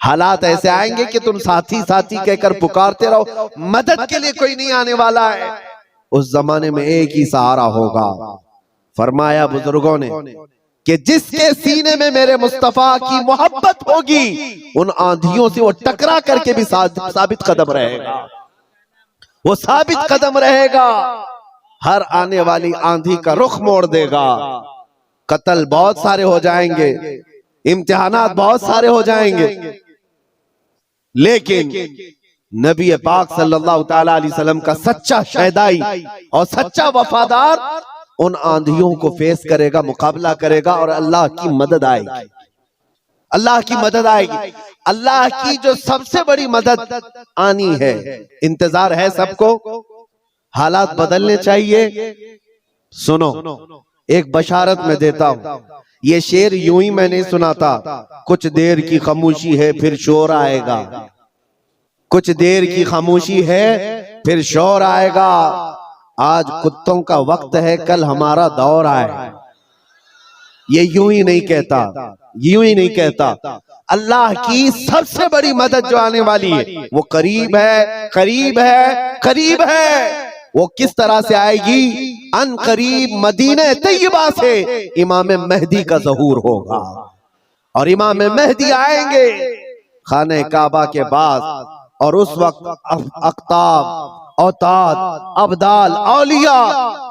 हालात ऐसे आएंगे कि तुम साथी साथी कहकर पुकारते रहो, मदद के लिए कोई नहीं आने वाला है। उस जमाने में एक ही सहारा होगा। फरमाया बुजुर्गों ने कि जिसके सीने में मेरे मुस्तफा की मोहब्बत होगी, उन आंधियों से वो टकरा करके भी साबित कदम रहेगा, वो साबित कदम रहेगा। हर आने वाली आंधी का रुख मोड़ देगा। कत्ल बहुत सारे हो जाएंगे, इम्तिहानात बहुत सारे हो जाएंगे, लेकिन नबी पाक सल्लल्लाहु तआला अलैहि वसल्लम का सच्चा शहदाई और सच्चा वफादार उन आंधियों को फेस करेगा, मुकाबला करेगा और अल्लाह की मदद आएगी। अल्लाह की मदद आएगी। अल्लाह की जो सबसे बड़ी मदद आनी है, इंतजार है सबको। हालात बदलने चाहिए। सुनो, एक बशारत में देता हूं। ये शेर यूं ही मैं नहीं सुनाता। कुछ देर की खामोशी है फिर शोर आएगा, कुछ देर की खामोशी है फिर शोर आएगा। आज कुत्तों का वक्त है, कल हमारा दौर आएगा। ये यूं ही नहीं कहता, यूं ही नहीं कहता। अल्लाह की सबसे बड़ी मदद जो आने वाली है वो करीब है, करीब है, करीब है। वो किस तरह से आएगी? अन करीब मदीने तैयबा से इमाम मेहदी का ज़हूर होगा और इमाम मेहदी आएंगे खाने काबा के पास, और उस वक्त अख्ताब, औताद, अब्दाल, औलिया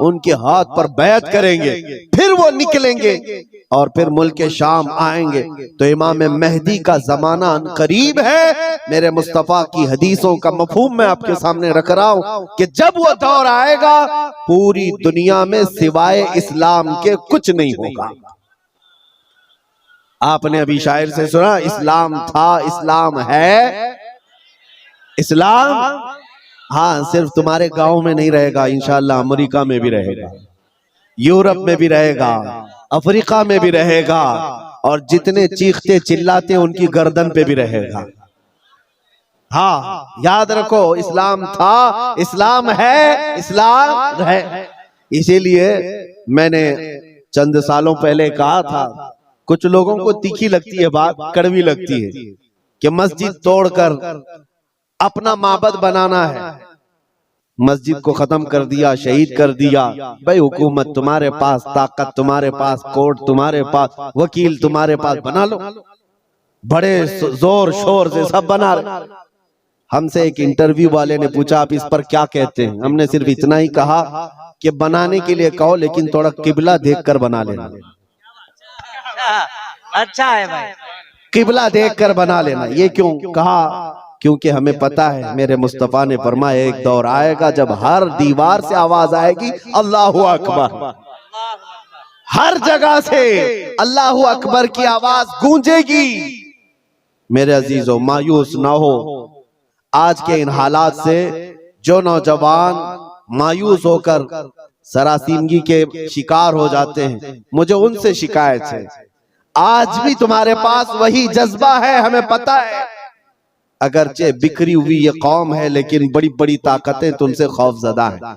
उनके हाथ पर बैत करेंगे। फिर वो निकलेंगे और फिर मुल्क शाम आएंगे। तो इमाम मेहदी का जमाना करीब है। मेरे मुस्तफा की हदीसों का मफहूम मैं आपके सामने रख रहा हूं कि जब वो दौर आएगा, पूरी दुनिया में सिवाय इस्लाम के कुछ नहीं होगा। आपने अभी शायर से सुना, इस्लाम था, इस्लाम है। इस्लाम हाँ, सिर्फ तुम्हारे गांव में नहीं रहेगा, इंशाअल्लाह अमेरिका में भी रहेगा, यूरोप में भी रहेगा, अफ्रीका में भी रहेगा, और जितने चीखते चिल्लाते उनकी गर्दन पे भी रहेगा। हाँ, याद रखो, इस्लाम था, इस्लाम है, इस्लाम है। इसीलिए मैंने चंद सालों पहले कहा था, कुछ लोगों को तीखी लगती है बात, कड़वी लगती है कि मस्जिद तोड़कर अपना माबद बनाना है। मस्जिद को खत्म कर दिया, शहीद कर दिया। भाई हुकूमत तुम्हारे पास, ताकत तुम्हारे पास, कोर्ट तुम्हारे पास, वकील तुम्हारे पास, बना लो। बड़े जोर शोर से सब बना रहे। हमसे एक इंटरव्यू वाले ने पूछा, आप इस पर क्या कहते हैं? हमने सिर्फ इतना ही कहा कि बनाने के लिए कहो, लेकिन थोड़ा किबला देखकर बना लेना। अच्छा है भाई, किबला देखकर बना लेना। ये क्यों कहा? क्योंकि हमें पता है, मेरे मुस्तफा ने फरमाया एक दौर आएगा जब हर दीवार से आवाज आएगी अल्लाहु अकबर। हर जगह से अल्लाहु अकबर की आवाज गूंजेगी। मेरे अजीजों, मायूस ना हो। आज के इन हालात से जो नौजवान मायूस होकर सरासीमगी के शिकार हो जाते हैं, मुझे उनसे शिकायत है। आज भी तुम्हारे पास वही जज्बा है, हमें पता है। अगरचे बिखरी हुई ये कौम है, लेकिन बड़ी बड़ी ताकतें तुमसे खौफजदा हैं।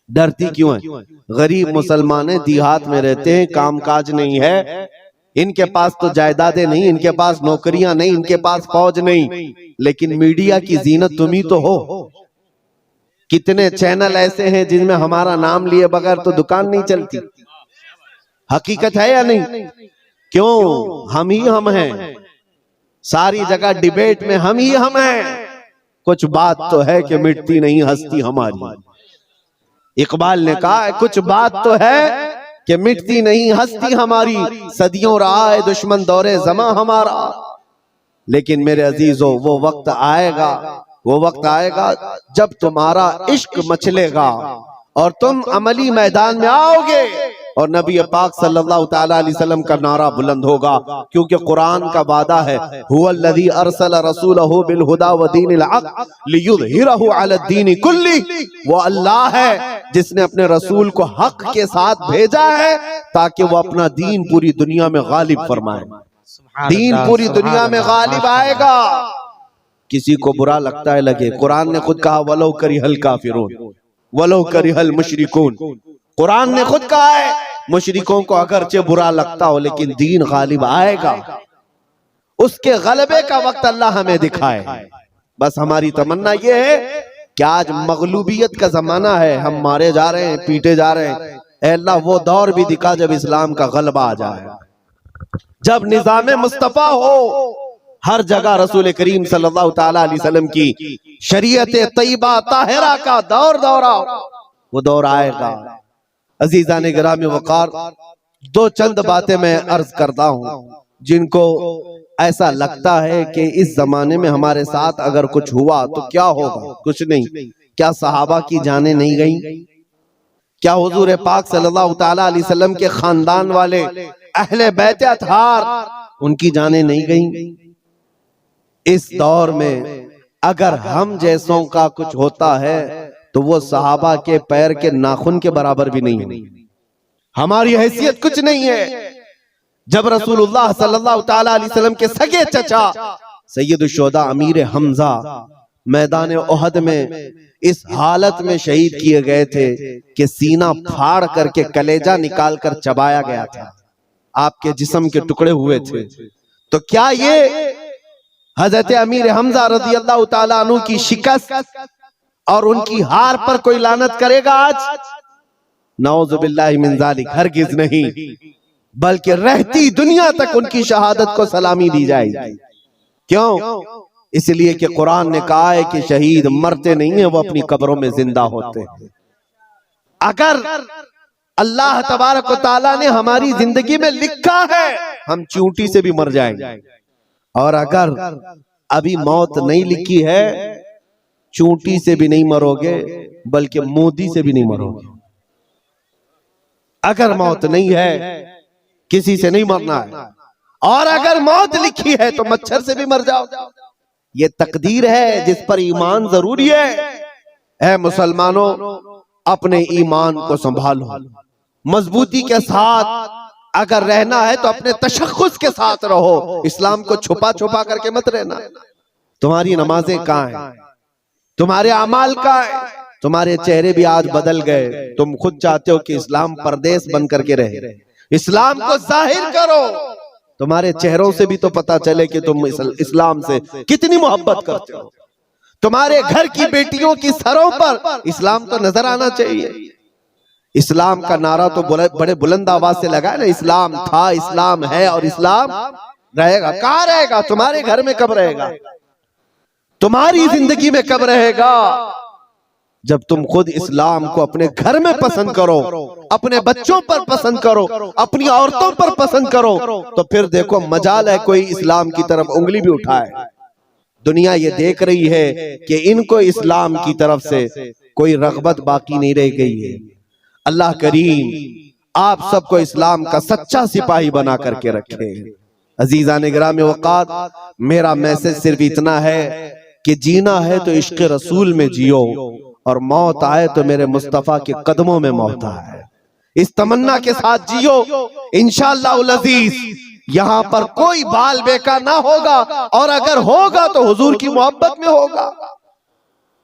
डरती क्यों है? गरीब मुसलमान देहात में रहते हैं, कामकाज नहीं है, इनके पास तो जायदादें नहीं, इनके पास नौकरियां नहीं, इनके पास फौज नहीं, लेकिन मीडिया की जीनत तुम ही तो हो। कितने चैनल ऐसे हैं जिनमें हमारा नाम लिए बगैर तो दुकान नहीं चलती। हकीकत है या नहीं? क्यों? हम ही हम हैं। सारी जगह डिबेट में हम ही हम हैं। कुछ बात तो है कि मिटती नहीं हस्ती हमारी। इकबाल ने कहा, कुछ बात तो है कि मिटती नहीं हस्ती हमारी, सदियों रहा है दुश्मन दौरे जमा हमारा। लेकिन मेरे अजीजों, वो वक्त आएगा, वो वक्त आएगा जब तुम्हारा इश्क मचलेगा और तुम अमली मैदान में आओगे और नबी पाक सल्लल्लाहु तआला अलैहि वसल्लम का नारा बुलंद होगा। क्योंकि कुरान का वादा है, हुवल्लज़ी अरसला रसूलहु बिल हुदा व दीनिल हक़ लियुज़हिरहु अला दीनि कुल्ली। वो अल्लाह है जिसने अपने रसूल को हक के साथ भेजा है ताकि वो अपना दीन पूरी दुनिया में गालिब फरमाए। दीन पूरी दुनिया में गालिब आएगा। किसी को बुरा लगता है लगे, कुरान ने खुद कहा, वलो करिहल काफिरून वलो करिहल मुशरिकून। कुरान ने खुद कहा है, मुशरिकों को अगरचे बुरा लगता हो लेकिन दीन गालिब आएगा। उसके गलबे का वक्त अल्लाह हमें दिखाए। बस हमारी तमन्ना ये है कि आज मगलूबियत का जमाना है, हम मारे जा रहे हैं, पीटे जा रहे हैं। ऐ अल्लाह वो दौर भी दिखा जब इस्लाम का गलबा आ जाए, जब निजाम मुस्तफा हो, हर जगह रसूल करीम सल्लल्लाहु ताला अलैहि वसल्लम की शरीयत तैयबा ताहिरा का दौर दौरा, वो दौर आएगा। अजीजान गिरामी वकार, दो चंद बातें मैं अर्ज करता हूं जिनको ऐसा लगता है कि इस जमाने में हमारे साथ अगर कुछ हुआ तो क्या होगा। कुछ नहीं। क्या सहाबा की जानें नहीं गई? क्या हुजूर पाक सल्लल्लाहु ताला अलैहि वसल्लम के खानदान वाले अहले बैत अतहार, उनकी जानें नहीं गई? इस दौर में अगर हम जैसों का कुछ होता है तो वो सहाबा के पैर के नाखून के बराबर भी नहीं है। हमारी हैसियत कुछ नहीं है। जब रसूलुल्लाह सल्लल्लाहु ताला अलैहि वसल्लम के सगे चचा सैयद शुहदा अमीर हमजा मैदान ओहद में इस हालत में शहीद किए गए थे कि सीना फाड़ करके कलेजा निकाल कर चबाया गया था, आपके जिस्म के टुकड़े हुए थे, तो क्या ये हजरत अमीर हमजा रज़ी अल्लाह ताला अन्हु की शिकस्त और उनकी हार पर कोई लानत करेगा आज? नऊज़ु बिल्लाहि मिन ज़ालिक, हरगिज़ नहीं, बल्कि रहती दुनिया तक उनकी शहादत को सलामी दी जाएगी। क्यों? इसलिए कि कुरान ने कहा है कि शहीद मरते नहीं है, वो अपनी कब्रों में जिंदा होते हैं। अगर अल्लाह तबारक व तआला ने हमारी जिंदगी में लिखा है हम चींटी से भी मर जाएंगे, और अगर अभी मौत नहीं लिखी है, चींटी से भी नहीं मरोगे बल्कि मोदी से भी नहीं मरोगे। अगर मौत नहीं है, किसी से नहीं मरना है, और अगर मौत लिखी है तो मच्छर से भी मर जाओ। ये तकदीर है जिस पर ईमान जरूरी है। ऐ मुसलमानों, अपने ईमान को संभालो, मजबूती के साथ अगर रहना है तो अपने तशख्खुस के साथ रहो, इस्लाम को छुपा छुपा करके मत रहना। तुम्हारी नमाजें कहाँ हैं? तुम्हारे अमाल कहाँ हैं? तुम्हारे चेहरे भी आज बदल गए। तुम खुद चाहते हो कि इस्लाम परदेश बन करके रहे, इस्लाम को जाहिर करो। तुम्हारे चेहरों से भी तो पता चले कि तुम इस्लाम से कितनी मोहब्बत करते हो। तुम्हारे घर की बेटियों की सरों पर इस्लाम तो नजर आना चाहिए। इस्लाम का नारा तो बड़े बुलंद आवाज से लगा ना, इस्लाम था, इस्लाम है और इस्लाम रहेगा। कहाँ रहेगा? तुम्हारे घर में कब रहेगा? तुम्हारी जिंदगी में कब रहेगा? जब तुम खुद इस्लाम को अपने घर में पसंद करो, अपने बच्चों पर पसंद करो, अपनी औरतों पर पसंद करो, तो फिर देखो मजाल है कोई इस्लाम की तरफ उंगली भी उठाए। दुनिया ये देख रही है कि इनको इस्लाम की तरफ से कोई रग़बत बाकी नहीं रह गई है। अल्लाह करीम आप सबको इस्लाम का सच्चा सिपाही बना करके रखे। अजीज़ान गिरामी वक़ार, मेरा मैसेज सिर्फ इतना है कि जीना है तो इश्क़ रसूल में जियो, और मौत आए तो मेरे मुस्तफा के कदमों में मौत आए। इस तमन्ना के साथ जियो, इंशाअल्लाह अज़ीज यहाँ पर कोई बाल बेका ना होगा, और अगर होगा तो हुजूर की मोहब्बत में होगा।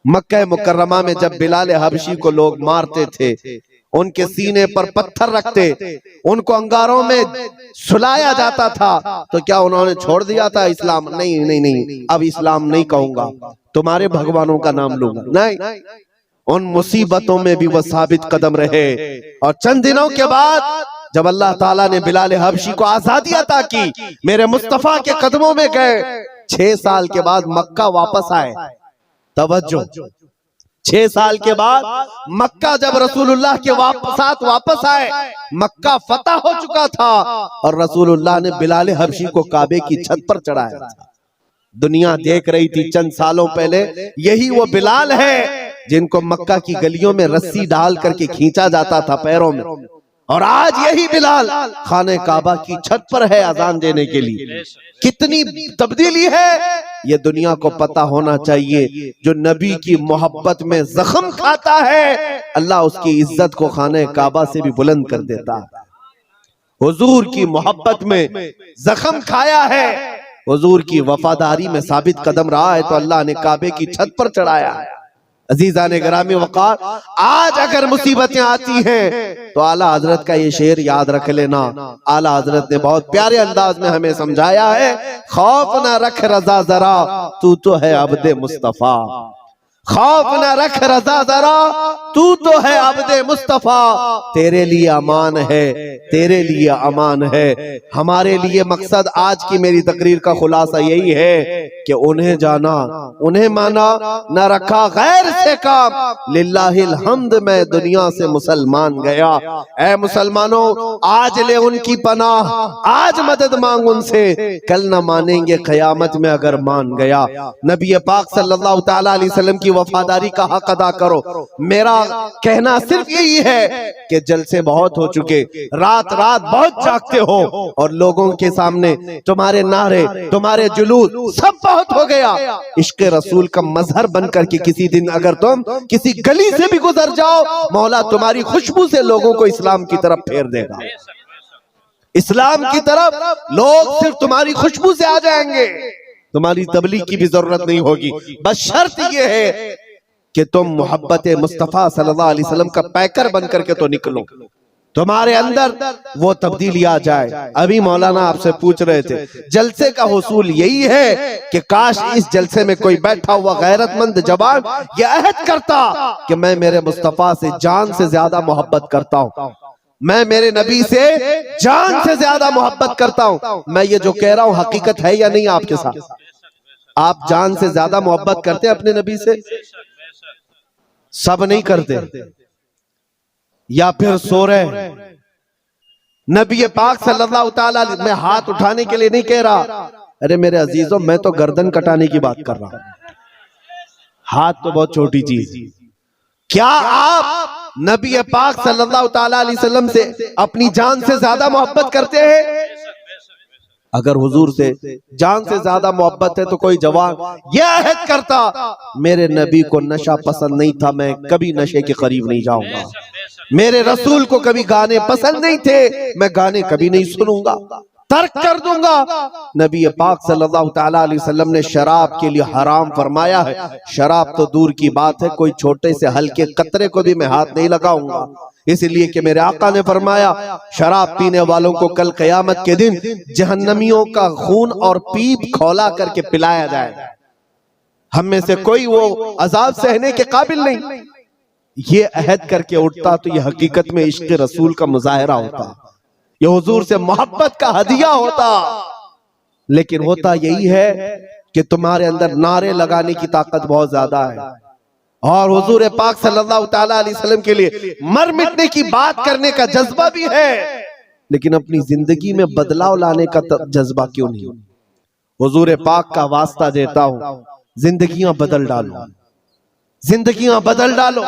मक्का मुकर्रमा में जब बिलाल हबशी को लोग मारते थे, उनके सीने पर पत्थर रखते, उनको अंगारों में सुलाया जाता था, तो क्या उन्होंने छोड़ दिया था इस्लाम? नहीं नहीं नहीं, अब इस्लाम नहीं कहूंगा, तुम्हारे भगवानों का नाम लूंगा। नहीं, उन मुसीबतों में भी वो साबित कदम रहे। और चंद दिनों के बाद जब अल्लाह ताला ने बिलाल हबशी को आजादी अता की, मेरे मुस्तफा के कदमों में गए, 6 साल के बाद मक्का वापस आए। तवज्जो, 6 साल के बाद मक्का जब रसूलुल्लाह के साथ वापस आए, मक्का फतह हो चुका था और रसूलुल्लाह ने बिलाल हबशी को काबे की छत पर चढ़ाया था। दुनिया देख रही थी चंद सालों पहले, यही वो बिलाल है जिनको मक्का की गलियों में रस्सी डाल करके खींचा जाता था पैरों में, और आज यही बिलाल खाने काबा की छत पर है अजान देने के लिए। कितनी तब्दीली है ये दुनिया को पता होना चाहिए। जो नबी की मोहब्बत में जख्म खाता है, अल्लाह उसकी इज्जत को खाने काबा से भी बुलंद कर देता है। हुजूर की मोहब्बत में जख्म खाया है, हुजूर की वफादारी में साबित कदम रहा है, तो अल्लाह ने काबे की छत पर चढ़ाया है। अजीजान गिरामी वक़ार, आज अगर मुसीबतें आती हैं तो आला हजरत का ये शेर याद रख लेना। आला हजरत ने बहुत प्यारे अंदाज में हमें समझाया है, खौफ ना रख रजा जरा, तू तो है अब्दे मुस्तफा। खौफ ना रख रजा जरा, तू तो है अब्दे मुस्तफा। तेरे लिए अमान है, तेरे लिए अमान है। हमारे लिए मकसद आज की मेरी तकरीर का खुलासा यही है कि उन्हें जाना, उन्हें माना, न रखा गैर से काम। लिल्लाहिल हम्द, मैं दुनिया से मुसलमान गया। ऐ मुसलमानों, आज ले उनकी पनाह, आज मदद मांग उनसे, कल न मानेंगे क़यामत में अगर मान गया। नबी पाक सल्लल्लाहु तआला अलैहि वसल्लम की वफादारी का हक अदा करो। मेरा कहना सिर्फ यही है कि जलसे बहुत हो चुके, रात रात बहुत जागते हो और लोगों के सामने तुम्हारे नारे, तुम्हारे जुलूस सब बहुत हो गया। इश्क रसूल का मजहर बनकर के किसी दिन अगर तुम किसी गली से भी गुजर जाओ, मौला तुम्हारी खुशबू से लोगों को इस्लाम की तरफ फेर देगा। इस्लाम की तरफ लोग सिर्फ तुम्हारी खुशबू से आ जाएंगे, तुम्हारी तबलीग की भी जरूरत नहीं होगी। बस शर्त यह है कि तुम मोहब्बत मुस्तफा सल्लल्लाहु अलैहि वसल्लम का पैकर बनकर के तो निकलो, तुम्हारे अंदर वो तब्दीली आ जाए। अभी मौलाना आपसे पूछ रहे थे, जलसे का हुसूल यही है कि काश इस जलसे में कोई बैठा हुआ गैरतमंद जवान ये अहद करता कि मैं मेरे मुस्तफा से जान से ज्यादा मोहब्बत करता हूँ, मैं मेरे नबी से जान से ज्यादा मोहब्बत करता हूँ। मैं ये जो कह रहा हूँ हकीकत है या नहीं आपके साथ? आप जान से ज्यादा मोहब्बत करते हैं अपने नबी से? सब नहीं करते, या फिर सो रहे। नबी पाक सल्लल्लाहु तआला, मैं हाथ उठाने के लिए नहीं कह रहा, अरे मेरे अजीजों, मैं तो गर्दन कटाने की बात कर रहा हूं। हाथ तो बहुत छोटी चीज। क्या आप नबी पाक सल्लल्लाहु तआला अलैहि वसल्लम से अपनी जान से ज्यादा मोहब्बत करते हैं? अगर हुजूर से जान से ज्यादा मोहब्बत है तो कोई जवान यह अहद करता, मेरे नबी को नशा पसंद नहीं था, मैं कभी नशे के करीब नहीं जाऊंगा। मेरे रसूल को कभी गाने पसंद नहीं थे, मैं गाने कभी नहीं सुनूंगा, तर्क कर दूंगा। नबी पाक सल्लल्लाहु तआला अलैहि वसल्लम ने शराब के लिए हराम फरमाया है। शराब तो दूर की बात है, कोई छोटे से हल्के कतरे को भी मैं हाथ नहीं लगाऊंगा, इसलिए कि मेरे आका ने फरमाया, शराब पीने वालों को कल क़यामत के दिन जहन्नमियों का खून और पीप खौला करके पिलाया जाएगा। हम में से कोई वो अजाब सहने के काबिल नहीं। ये अहद करके उठता तो ये हकीकत में इश्क रसूल का मुजाहरा होता, ये हुजूर से मोहब्बत का हदिया होता। लेकिन होता यही है कि तुम्हारे अंदर नारे लगाने की ताकत बहुत ज्यादा है और हुजूर पाक सल्लल्लाहु तआला अलैहि वसल्लम के लिए मर मिटने की बात करने का जज्बा भी है, लेकिन अपनी जिंदगी में बदलाव लाने का जज्बा क्यों नहीं? हुजूर पाक का वास्ता देता हूं, जिंदगियां बदल डालो, जिंदगियां बदल डालो।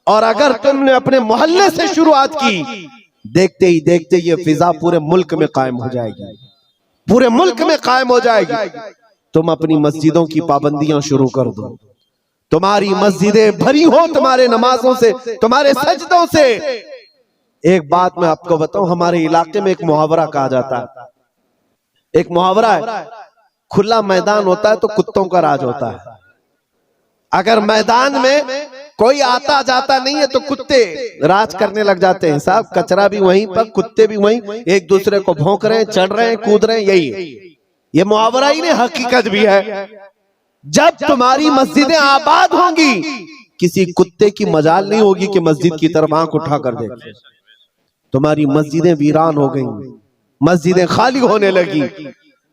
और अगर तुमने अपने मोहल्ले से शुरुआत की, देखते ही देखते ये फिजा पूरे मुल्क में कायम हो जाएगी, पूरे मुल्क में कायम हो जाएगी। तुम अपनी मस्जिदों की पाबंदियां शुरू कर दो, तुम्हारी मस्जिदें भरी हो तुम्हारे नमाजों से, तुम्हारे सजदों से। एक बात मैं आपको बताऊं, हमारे इलाके में एक मुहावरा कहा जाता है, एक मुहावरा है, खुला मैदान होता है तो कुत्तों का राज होता है। अगर मैदान में कोई आता जाता नहीं है तो कुत्ते राज करने लग जाते हैं। साहब, कचरा भी वहीं पर, कुत्ते भी वहीं, एक दूसरे को भौंक रहे हैं, चढ़ रहे हैं, कूद रहे हैं। यही है, ये मुहावरा ही नहीं, हकीकत भी है। जब तुम्हारी मस्जिदें आबाद होंगी, किसी कुत्ते की मजाल नहीं होगी कि मस्जिद की तरफ आंख उठा कर देखे। तुम्हारी मस्जिदें वीरान हो गई, मस्जिदें खाली होने लगी,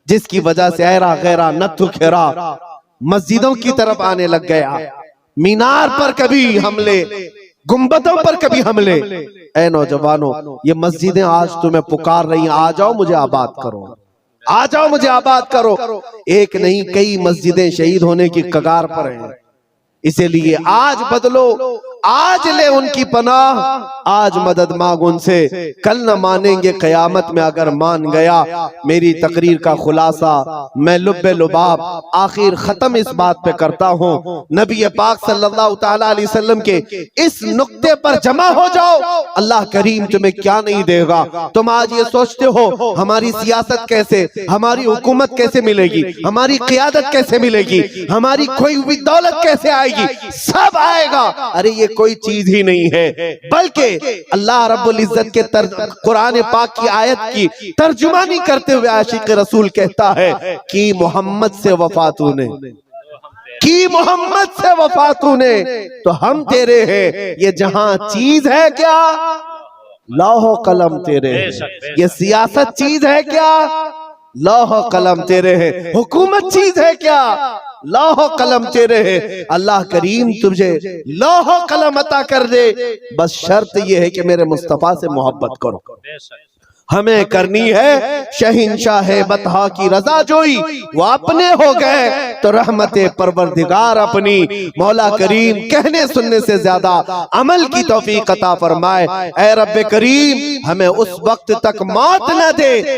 जिसकी वजह से ऐरा गैरा नत्थु खेरा मस्जिदों की तरफ आने लग गया। मीनार पर कभी हमले, गुंबदों पर कभी हमले। ऐ नौजवानों, ये मस्जिदें आज तुम्हें पुकार रही हैं, आ जाओ मुझे आबाद करो, आ जाओ मुझे आबाद करो। एक नहीं, कई मस्जिदें शहीद होने की कगार पर हैं। इसीलिए आज बदलो, आज ले उनकी पनाह, आज मदद मांग उनसे, कल न मानेंगे क़यामत में अगर मान गया। मेरी तकरीर का खुलासा मैं लुब्बे लुबाब आखिर खत्म इस बात पे करता हूँ, नबी पाक सल्लल्लाहु तआला अलैहि वसल्लम के इस नुक्ते पर जमा हो जाओ, अल्लाह करीम तुम्हें क्या नहीं देगा। तुम आज ये सोचते हो हमारी सियासत कैसे, हमारी हुकूमत कैसे मिलेगी, हमारी क़ियादत कैसे मिलेगी, हमारी खोई हुई दौलत कैसे आएगी, सब आएगा। अरे ये कोई चीज ही नहीं है, बल्कि अल्लाह रब्बुल इज्जत के कुरान पाक की आयत की तर्जुमानी करते हुए आशिक रसूल कहता है कि मोहम्मद से वफा तूने, कि मोहम्मद से वफा तूने तो हैं तेरे हैं। ये जहां चीज है क्या, लौह कलम तेरे हैं। ये सियासत चीज है क्या, लौह कलम तेरे हैं। हुकूमत चीज है क्या, लौह कलम तेरे है। अल्लाह करीम तुझे लौह कलम अता कर दे, बस शर्त यह है कि मेरे मुस्तफा से मोहब्बत करो। हमें करनी है शहंशाह बतहा की रजा जोई, वो अपने हो गए तो रहमते परवरदिगार अपनी। मौला करीम कहने सुनने से ज्यादा अमल की तौफीक अता फरमाए। ऐ रब्बे करीम हमें उस वक्त तक मौत न दे